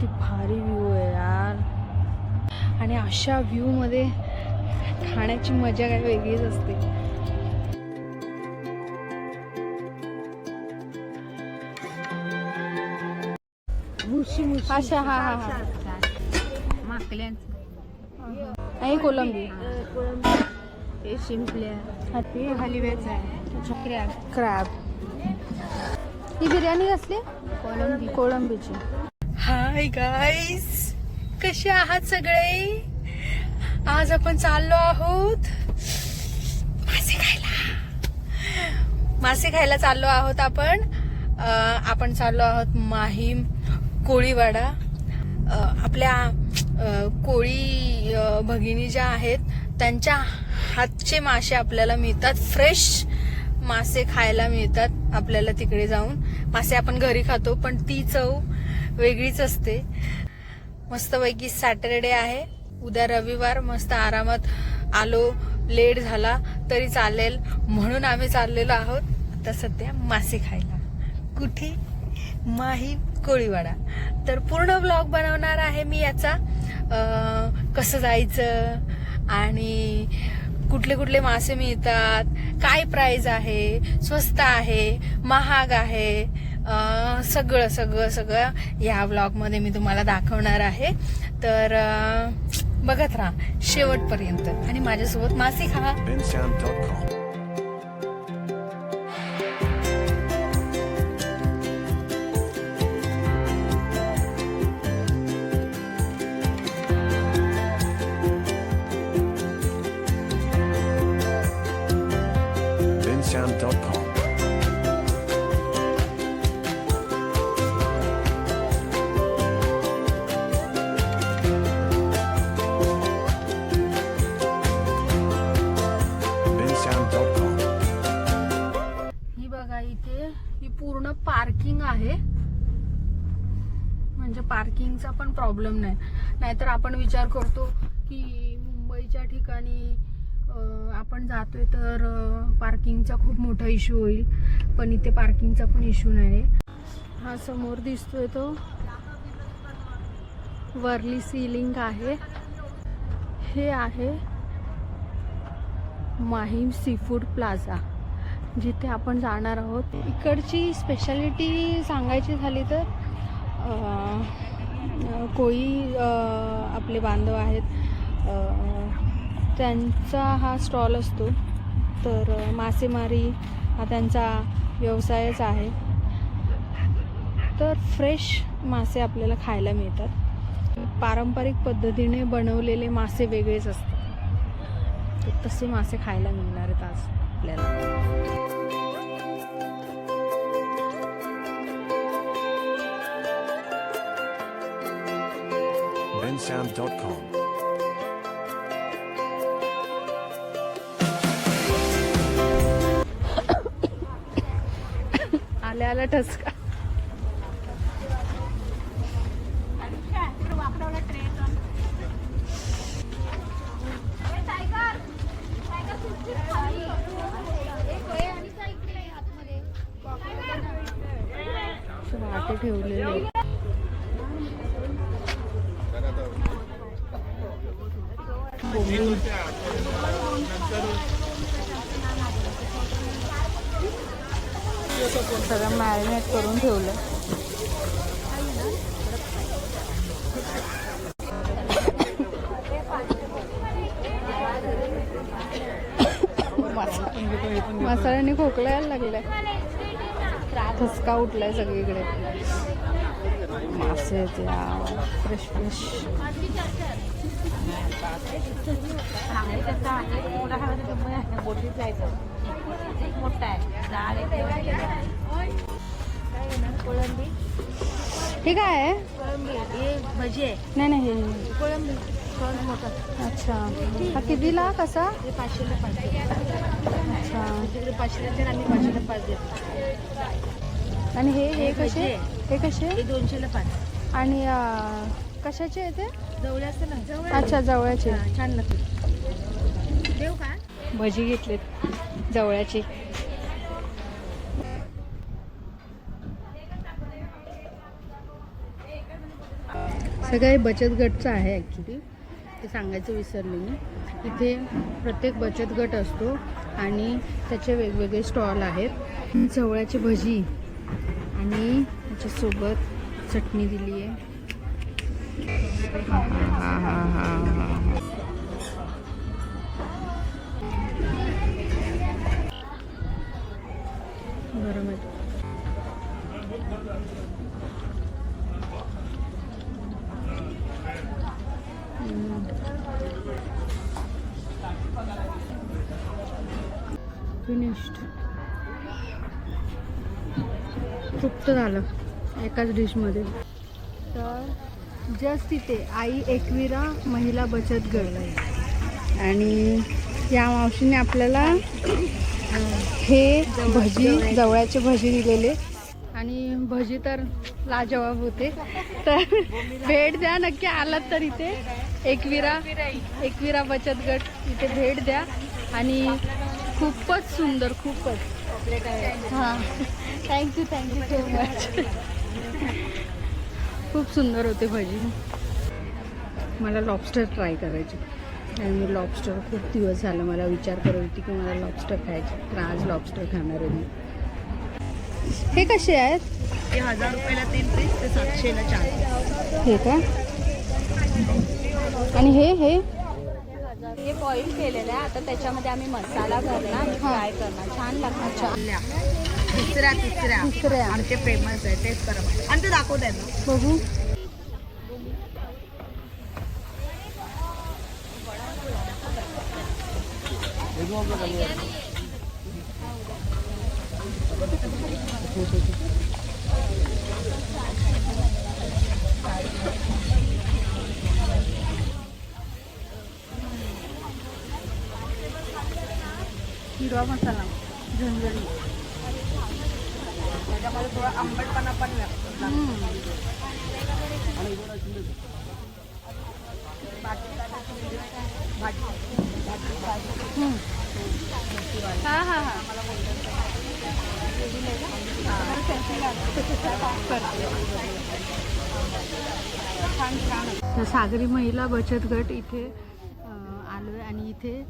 किती भारी व्ह्यू आहे यार. आणि अशा व्ह्यू मध्ये खाण्याची मजा काय वेगळीच असते. अच्छा हा हा हा. हे कोलंबी, हे शिंपल्या, हे हलव्याचं आहे, क्रॅब. ही बिर्याणी कसली? कोळंबीची. हाय गाईस, कसे आहात सगळे? आज आपण चाललो आहोत मासे खायला चाललो आहोत आपण चाललो आहोत माहीम कोळीवाडा. आपल्या कोळी भगिनी ज्या आहेत त्यांच्या हातचे मासे आपल्याला मिळतात. फ्रेश मासे खायला मिळतात आपल्याला. तिकडे जाऊन मासे आपण घरी खातो पण ती चव वेगळीच असते. मस्तपैकी सॅटरडे आहे, उद्या रविवार. मस्त आरामात आलो. लेट झाला तरी चालेल म्हणून आम्ही चाललेलो आहोत आता सध्या मासे खायला. कुठे? माहीम कोळीवाडा. तर पूर्ण ब्लॉग बनवणार आहे मी याचा. कसं जायचं आणि कुठले कुठले मासे मिळतात, काय प्राइस आहे, स्वस्त आहे, महाग आहे, सगळं सगळं सगळं या ब्लॉग मध्ये मी तुम्हाला दाखवणार आहे. तर बघत राहा शेवटपर्यंत आणि माझ्यासोबत मासे खा. ही बघा, इथे ही पूर्ण पार्किंग आहे. म्हणजे पार्किंगचा पण प्रॉब्लेम नाही. नाहीतर आपण विचार करतो की मुंबईच्या ठिकाणी आपण जातोय तर पार्किंगचा खूप मोठा इश्यू होईल, पण इथे पार्किंगचा पण इश्यू नाही. हा समोर दिसतोय तो वर्ली सीलिंग आहे. हे आहे माहीम सी फूड प्लाझा, जिथे आपण जाणार आहोत. इकडची स्पेशालिटी सांगायची झाली तर कोळी आपले बांधव आहेत त्यांचा हा स्टॉल असतो. तर मासेमारी हा त्यांचा व्यवसायच आहे. तर फ्रेश मासे आपल्याला खायला मिळतात. पारंपरिक पद्धतीने बनवलेले मासे वेगळेच असतात. तर तसे मासे खायला मिळणार आहेत आज आपल्याला. bensound.com. आल्या ठसका. वाटे ठेवलेले. सगळं मॅरिनेट करून ठेवलं. मसाल्याने खोकला यायला लागलाय. ठसका उठलाय सगळीकडे. मासे फ्रेश फ्रेश. हे काय आहे? भजी आहे. नाही नाही, हे कोळंबी मोठा. अच्छा. हा कितीला कसा? 500ला 5. अच्छा. तिकडे 500ला आम्ही 500ला 5 देतो. आणि हे कसे? हे कसे? हे 200ला 5. आणि कशाचे आहे ते? जवळ असतं ना. जवळ. अच्छा, जवळचे. छान लागते. देऊ का? भजी घेतलेत जवळची. सगळे बचत गटचं आहे ॲक्च्युली, ते सांगायचं विसरले मी. इथे प्रत्येक बचत गट असतो आणि त्याचे वेगवेगळे स्टॉल आहेत. चवळ्याची भजी आणि त्याच्यासोबत चटणी दिली आहे. गरम आहे. फिनिश्ड. तृप्त झालं एकाच डिशमध्ये. तर जस्ट इथे आई एकविरा महिला बचत गट आहे आणि या मावशीने आपल्याला हे भजी, जवळचे भजी दिलेले आणि भजी तर लाजवाब होते. तर भेट द्या नक्की आलात तर इथे एकविरा बचत गट इथे भेट द्या. आणि खूपच सुंदर, खूपच. हां, थँक्यू सो मच. खूप सुंदर होते भजी. मला लॉबस्टर ट्राय करायचे आणि मी लॉबस्टर खूप दिवस झालं मला विचार करत होती की मला लॉबस्टर खायचे, तर आज लॉबस्टर खाणार आहे मी. हे कसे आहेत? ते 1000 रुपयाला 3 पीस, ते 700ला 4. हे का? आणि हे बॉईल केलेलं आहे. आता त्याच्यामध्ये आम्ही मसाला भरला आणि फ्राय करणार. छान लागणार. तिसऱ्या आमचे फेमस आहे, तेच करा आणि ते दाखवत आहेत ना. बघू. हिरवा मसाला, झणझणी. त्याच्यामध्ये थोडा आंबटपणा पण लागतो. सागरी महिला बचत गट इथे आलो आहे आणि इथे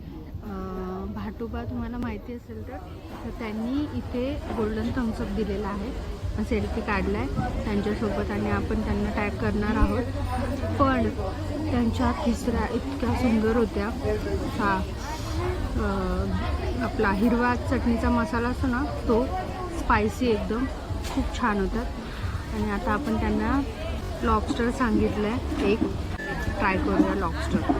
भाटोबा तुम्हाला माहिती असेल तर त्यांनी इथे गोल्डन थम्सअप दिलेला आहे. सेल्फी काढला आहे त्यांच्यासोबत आणि आपण त्यांना टॅग करणार आहोत. पण त्यांच्या तिसऱ्या इतक्या सुंदर होत्या. हा आपला हिरवा चटणीचा मसाला असतो ना, तो स्पायसी एकदम खूप छान होतात. आणि आता आपण त्यांना लॉबस्टर सांगितलं आहे, एक ट्राय करूया लॉबस्टर.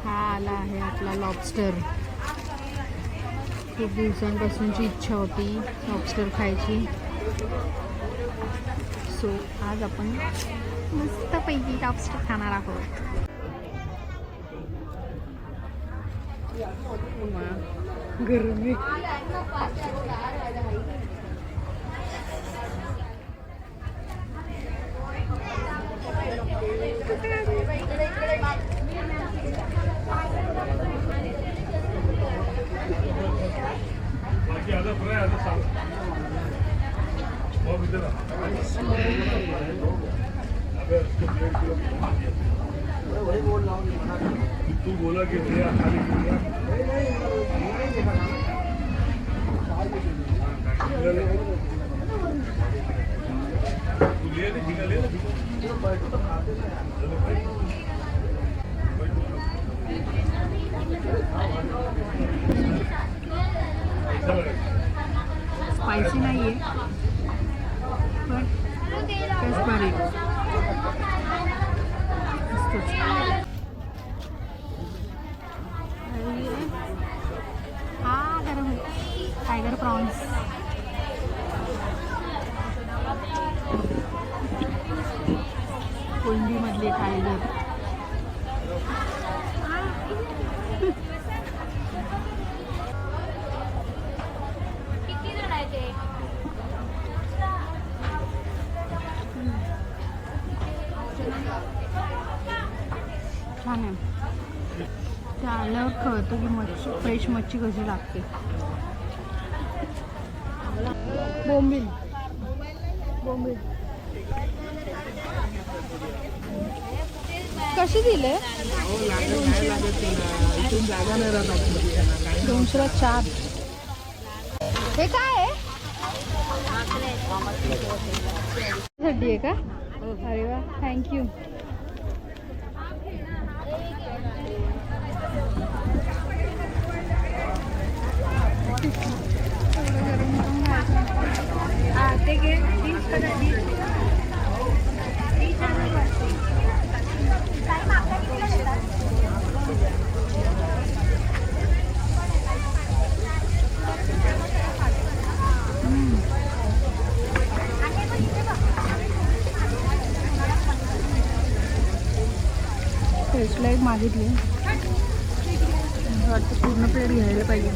हा आला आहे आपला लॉबस्टर. खूप दिवसांपासूनची इच्छा होती लॉबस्टर खायची. सो आज आपण मस्तपैकी लॉबस्टर खाणार आहोत. गरमी. तू बोला की स्पायसी नाही आहे पण टेस्ट भारी. हा गरम टायगर प्रॉन्स. कोळंबीमधले टायगर. छान आहे. त्या आल्यावर कळतं की मच्छी, फ्रेश मच्छी कशी लागते. बोंबील. कशी दिले? 200ला 4. हे काय आहे? साठी आहे का? अरे वा, थँक्यू. टेस्टला एक मागितली, वाटतं पूर्ण प्लेट घ्यायला पाहिजे.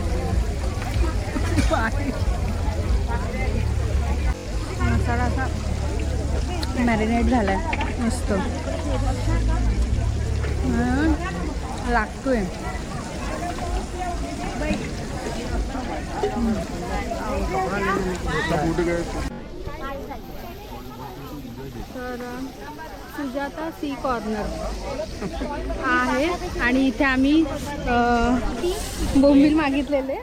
मसाला असा मॅरिनेट झालाय मस्त, लागतोय. तर सुजाता सी कॉर्नर आहे आणि इथे आम्ही बोंबील मागितलेले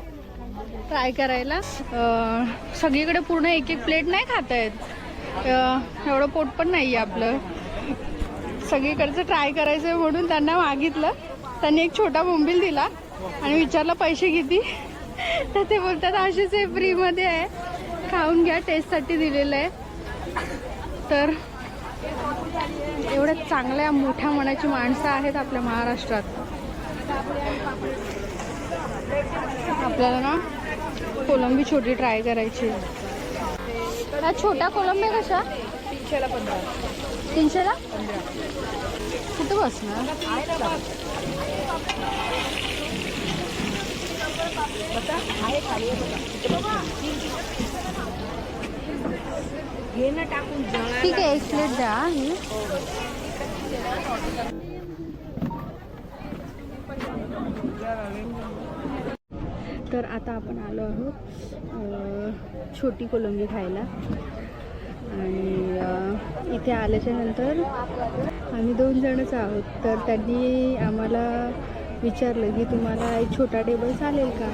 ट्राय करायला. सगळीकडे पूर्ण एक एक प्लेट नाही खाता येत, एवढं पोट पण नाही आहे आपलं. सगळीकडचं ट्राय करायचं आहे म्हणून त्यांना मागितलं. त्यांनी एक छोटा बोंबील दिला आणि विचारलं पैसे किती, तर ते बोलतात असेच आहे, फ्रीमध्ये आहे, खाऊन घ्या, टेस्टसाठी दिलेलं आहे. तर एवढ्या चांगल्या मोठ्या मनाची माणसं आहेत आपल्या महाराष्ट्रात. आपल्याला ना कोलंबी छोटी ट्राय करायची. हा छोटा कोलंबी कशा? 300ला 15. 300ला? कुठं बसणार? घे ना टाकून. ठीक आहे, एक प्लेट द्या. ही तर आता आपण आलो आहोत छोटी कोलंबी खायला आणि इथे आल्याच्या नंतर आम्ही 2 जणच आहोत. तर त्यांनी आम्हाला विचारलं की तुम्हाला एक छोटा टेबल चालेल का?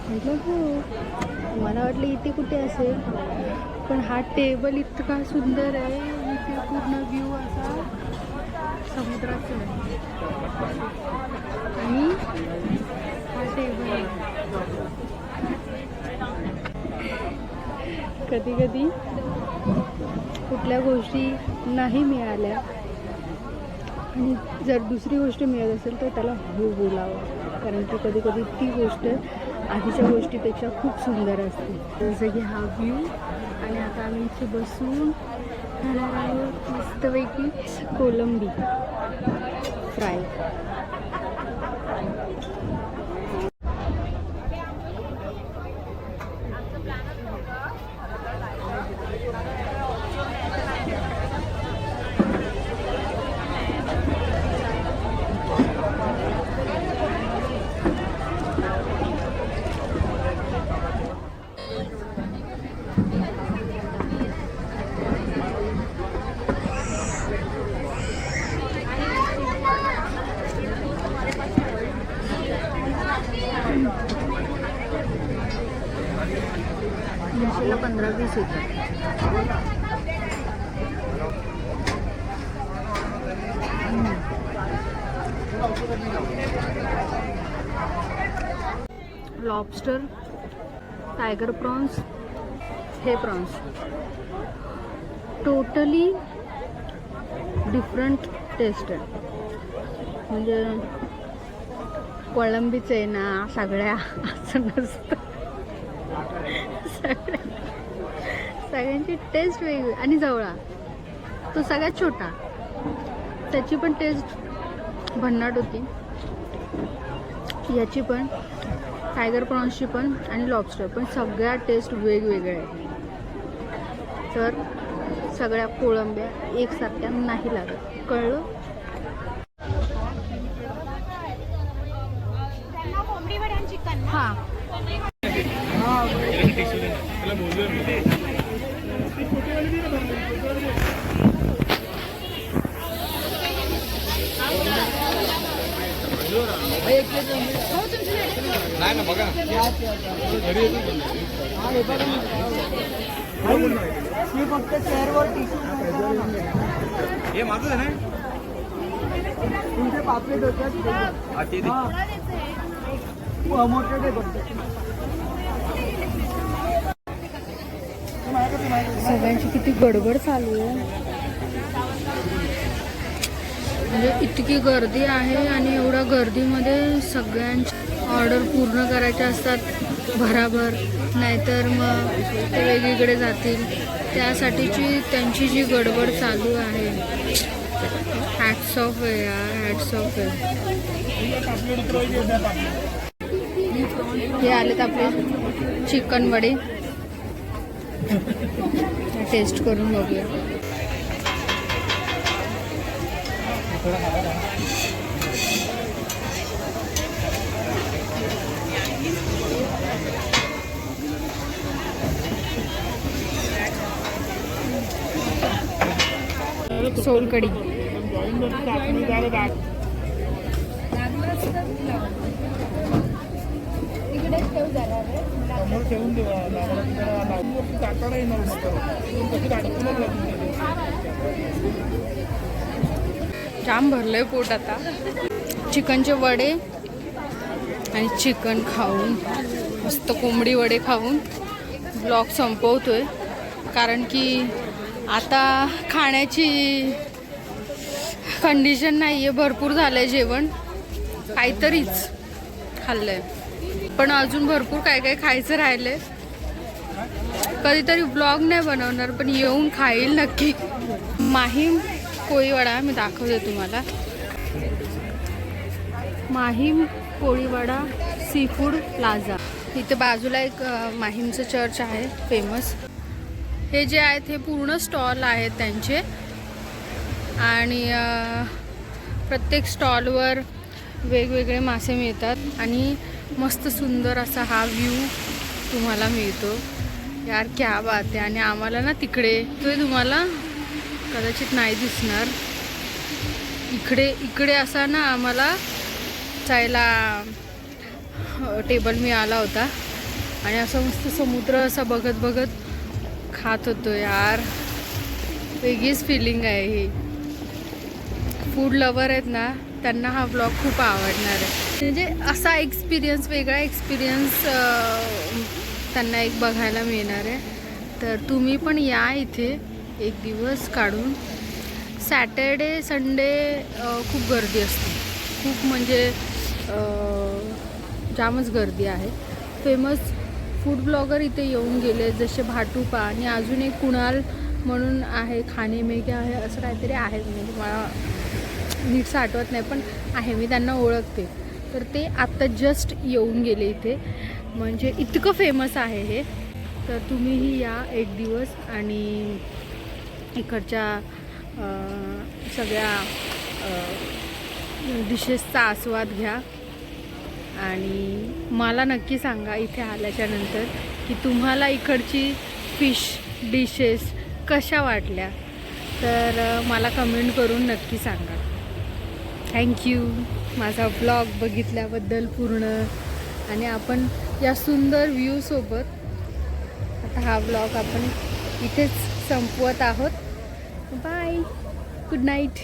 म्हटलं हो. मला वाटलं इथे कुठे असेल, पण हा टेबल इतका सुंदर आहे. इथे पूर्ण व्ह्यू असा समुद्राचा आहे आणि हा टेबल कधी कधी कुठल्या गोष्टी नाही मिळाल्या आणि जर दुसरी गोष्ट मिळत असेल तर त्याला हो बोलावं, कारण की कधी कधी ती गोष्ट आधीच्या गोष्टीपेक्षा खूप सुंदर असते. जसं की हा व्ह्यू. आणि आता आम्ही इथे बसून खाणार आहोत मस्तपैकी कोलंबी फ्राय. ला 15-20 येतात. लॉबस्टर, टायगर प्रॉन्स, हे प्रॉन्स टोटली डिफरंट टेस्ट आहे. म्हणजे कोळंबीच आहे ना सगळ्या असं नसतं. सगळ्यांची टेस्ट वेगळी. आणि जवळा तो सगळ्यात छोटा, त्याची पण टेस्ट भन्नाट होती. याची पण, टायगर प्रॉन्सची पण आणि लॉबस्टर पण, सगळ्या टेस्ट वेगवेगळ्या आहेत. तर सगळ्या कोळंब्या एकसारख्या नाही लागत, कळलं? हां फक्त चेअरवर हे माझं आहे ना तुमचे पापलेट होतात मोठे सगळ्यांची किती गडबड चालू आहे, म्हणजे इतकी गर्दी आहे आणि एवढ्या गर्दीमध्ये सगळ्यांची ऑर्डर पूर्ण करायच्या असतात भराभर, नाहीतर मग ते वेगळीकडे जातील. त्यासाठीची त्यांची जी गडबड चालू आहे. हॅट्स ऑफ आहे यार, हॅट्स ऑफ आहे. हे आलेत आपले चिकन वडे, टेस्ट करून बघूया. सोलकढी जाम भरलंय पोट आता. चिकनचे वडे आणि चिकन खाऊन, मस्त कोंबडी वडे खाऊन ब्लॉग संपवतोय, कारण की आता खाण्याची कंडिशन नाही आहे. भरपूर झालं आहे जेवण, काहीतरीच खाल्लं आहे, पण अजून भरपूर काय काय खायचं राहिलं आहे. कधीतरी ब्लॉग नाही बनवणार, पण येऊन खाईल नक्की. माहीम कोळीवाडा मी दाखवते तुम्हाला. Mahim Koliwada sea food plaza. इथे बाजूला एक माहीमचं चर्च आहे फेमस. हे जे आहेत हे पूर्ण स्टॉल आहेत त्यांचे, आणि प्रत्येक स्टॉलवर वेगवेगळे मासे मिळतात आणि मस्त सुंदर असा हा व्ह्यू तुम्हाला मिळतो. यार क्या बात आहे. आणि आम्हाला ना तिकडे, तो तुम्हाला कदाचित नाही दिसणार, इकडे असा ना आम्हाला जायला टेबल मिळाला होता, आणि असं मस्त समुद्र असा बघत बघत खात होतो. यार वेगळीच फिलिंग आहे ही. फूड लवर आहेत ना, त्यांना हा ब्लॉग खूप आवडणार आहे. म्हणजे असा एक्सपिरियन्स, वेगळा एक्सपिरियन्स त्यांना एक बघायला मिळणार आहे. तर तुम्ही पण या इथे एक दिवस काढून. सॅटर्डे संडे खूप गर्दी असते, खूप म्हणजे जामच गर्दी आहे. फेमस फूड ब्लॉगर इथे येऊन गेले, जसे भाटूपा, आणि अजून एक कुणाल म्हणून आहे, खाणे मेघे आहे असं काहीतरी आहे, म्हणजे मला नीटसं आठवत नाही, पण आहे, मी त्यांना ओळखते. तर ते आत्ता जस्ट येऊन गेले इथे, म्हणजे इतकं फेमस आहे हे. तर तुम्हीही या एक दिवस आणि इकडच्या सगळ्या डिशेसचा आस्वाद घ्या. आणि मला नक्की सांगा इथे आल्याच्या नंतर की तुम्हाला इकडची फिश डिशेस कशा वाटल्या. तर मला कमेंट करून नक्की सांगा. थँक्यू माझा ब्लॉग बघितल्याबद्दल पूर्ण. आणि आपण या सुंदर व्ह्यूसोबत आता हा ब्लॉग आपण इथेच संपवत आहोत. Bye, good night.